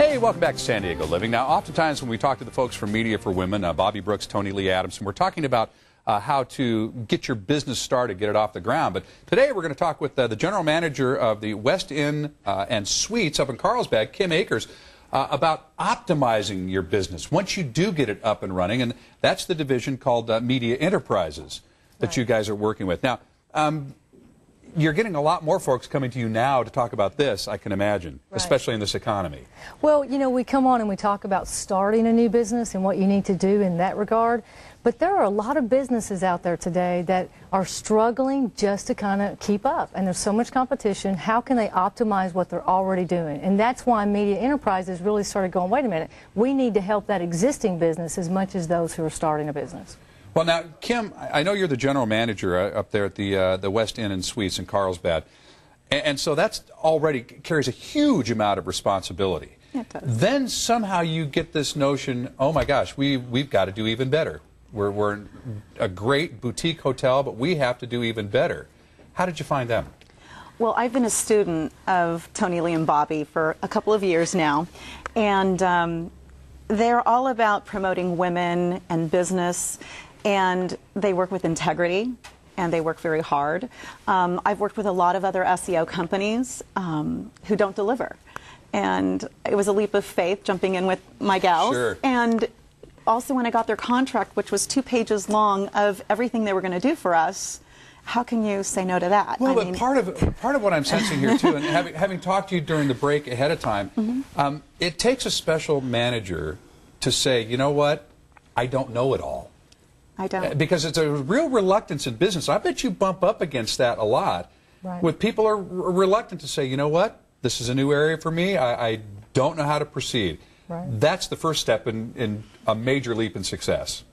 Hey, welcome back to San Diego Living. Now, oftentimes when we talk to the folks from Media for Women, Bobby Brooks, Tony Lee Adamson, we're talking about how to get your business started, get it off the ground. But today we're going to talk with the general manager of the West Inn and Suites up in Carlsbad, Kim Akers, about optimizing your business once you do get it up and running. And that's the division called Media Enterprises that you guys are working with. Now, you're getting a lot more folks coming to you now to talk about this, I can imagine, especially in this economy. Well, you know, we come on and we talk about starting a new business and what you need to do in that regard. But there are a lot of businesses out there today that are struggling just to kind of keep up. And there's so much competition. How can they optimize what they're already doing? And that's why Media Enterprises really started going, wait a minute, we need to help that existing business as much as those who are starting a business. Well, now, Kim, I know you're the general manager up there at the West Inn and Suites in Carlsbad, and so that's already carries a huge amount of responsibility. It does. Then somehow you get this notion, oh my gosh, we've got to do even better. We're a great boutique hotel, but we have to do even better. How did you find them? Well, I've been a student of Tony Lee and Bobby for a couple of years now, and they're all about promoting women and business. And they work with integrity, and they work very hard. I've worked with a lot of other SEO companies who don't deliver. And it was a leap of faith jumping in with my gals. Sure. And also when I got their contract, which was 2 pages long of everything they were going to do for us, how can you say no to that? Well, but part of what I'm sensing here, too, and having talked to you during the break ahead of time, it takes a special manager to say, you know what, I don't know it all. I don't. Because it's a real reluctance in business. I bet you bump up against that a lot. Right. With people are reluctant to say, you know what, this is a new area for me. I don't know how to proceed. Right. That's the first step in a major leap in success.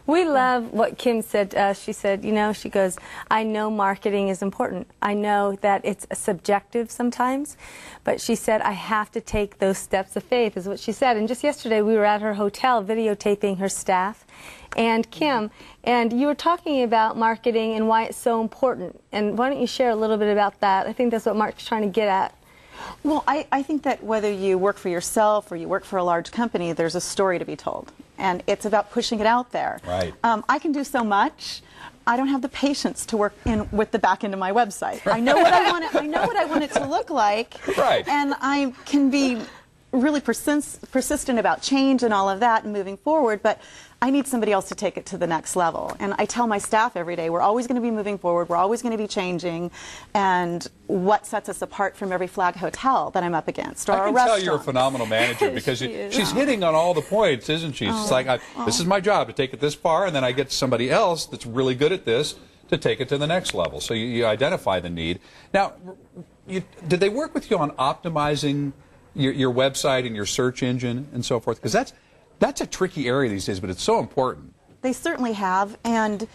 We love what Kim said to us. She said, you know, she goes, I know marketing is important. I know that it's subjective sometimes, but she said, I have to take those steps of faith, is what she said. And just yesterday, we were at her hotel videotaping her staff. And Kim, and you were talking about marketing and why it's so important. And why don't you share a little bit about that? I think that's what Mark's trying to get at. Well, I think that whether you work for yourself or you work for a large company, there's a story to be told. And it's about pushing it out there. Right. I can do so much. I don't have the patience to work with the back end of my website. I know what I want it, I know what I want it to look like. Right. And I can be really persistent about change and all of that and moving forward, but I need somebody else to take it to the next level. And I tell my staff every day, we're always going to be moving forward, we're always going to be changing, and what sets us apart from every flag hotel that I'm up against, or I a can restaurant. tell you're a phenomenal manager because she's hitting on all the points, isn't she? She's like, this is my job to take it this far, and then I get somebody else that's really good at this to take it to the next level. So you identify the need. Now, did they work with you on optimizing your website and your search engine and so forth? Because that's a tricky area these days, but it's so important. They certainly have, and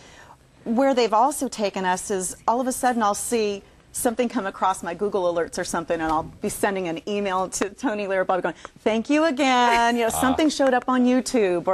where they've also taken us is all of a sudden I'll see something come across my Google alerts or something, and I'll be sending an email to Tony Lee or Bobby going, thank you again, you know, something showed up on YouTube,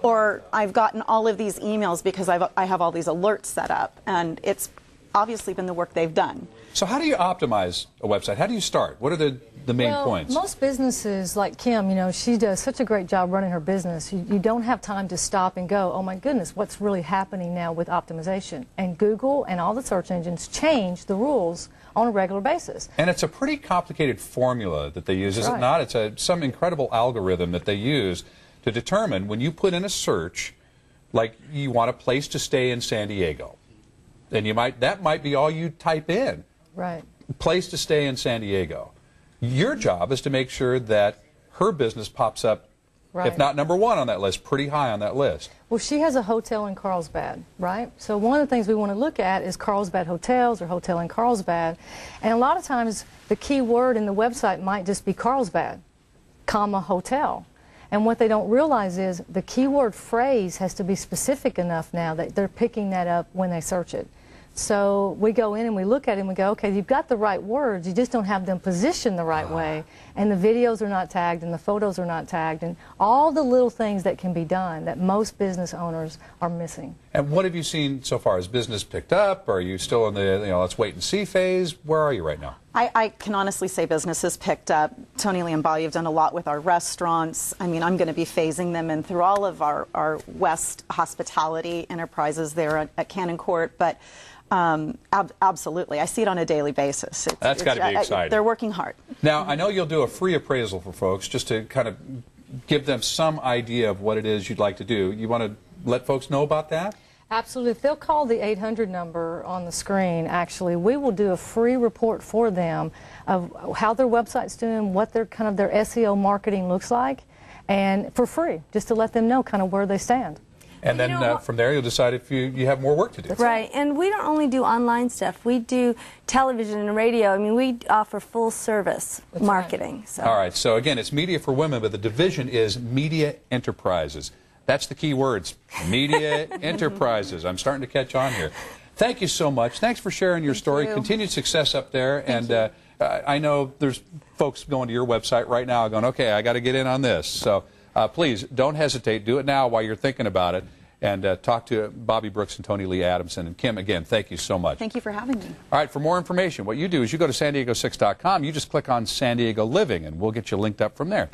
or I've gotten all of these emails because I have all these alerts set up, and it's obviously been the work they've done. So how do you optimize a website? How do you start? What are the main points? Most businesses, like Kim, you know, she does such a great job running her business. You don't have time to stop and go, oh my goodness, what's really happening now with optimization? And Google and all the search engines change the rules on a regular basis. And it's a pretty complicated formula that they use, is it not? It's some incredible algorithm that they use to determine when you put in a search, like you want a place to stay in San Diego. And that might be all you type in. Right. Place to stay in San Diego. Your job is to make sure that her business pops up, if not number one on that list, pretty high on that list. Well, she has a hotel in Carlsbad, right? So one of the things we want to look at is Carlsbad hotels or hotel in Carlsbad. And a lot of times the key word in the website might just be Carlsbad, comma, hotel. And what they don't realize is the keyword phrase has to be specific enough now that they're picking that up when they search it. So we go in and we look at it and we go, okay, you've got the right words, you just don't have them positioned the right way, and the videos are not tagged and the photos are not tagged, and all the little things that can be done that most business owners are missing. And what have you seen so far? Has business picked up? Are you still in the let's wait and see phase? Where are you right now? I can honestly say business has picked up. Tony Lee and Bobby have done a lot with our restaurants. I mean, I'm going to be phasing them in through all of our West hospitality enterprises there at Cannon Court. But absolutely, I see it on a daily basis. That's got to be exciting. They're working hard. Now, I know you'll do a free appraisal for folks just to kind of give them some idea of what it is you'd like to do. You want to let folks know about that? Absolutely. If they'll call the 800 number on the screen, actually, we will do a free report for them of how their website's doing, what their their SEO marketing looks like, and for free, just to let them know kind of where they stand. And then from there, you'll decide if you have more work to do. Right. And we don't only do online stuff. We do television and radio. I mean, we offer full service marketing. Right. So. All right. So, again, it's Media for Women, but the division is Media Enterprises. That's the key words, Media Enterprises. I'm starting to catch on here. Thank you so much. Thanks for sharing your story. Continued success up there. And I know there's folks going to your website right now going, okay, I got to get in on this. So please don't hesitate. Do it now while you're thinking about it. And talk to Bobby Brooks and Tony Lee Adamson. And Kim, again, thank you so much. Thank you for having me. All right, for more information, what you do is you go to san diego6.com. You just click on San Diego Living, and we'll get you linked up from there.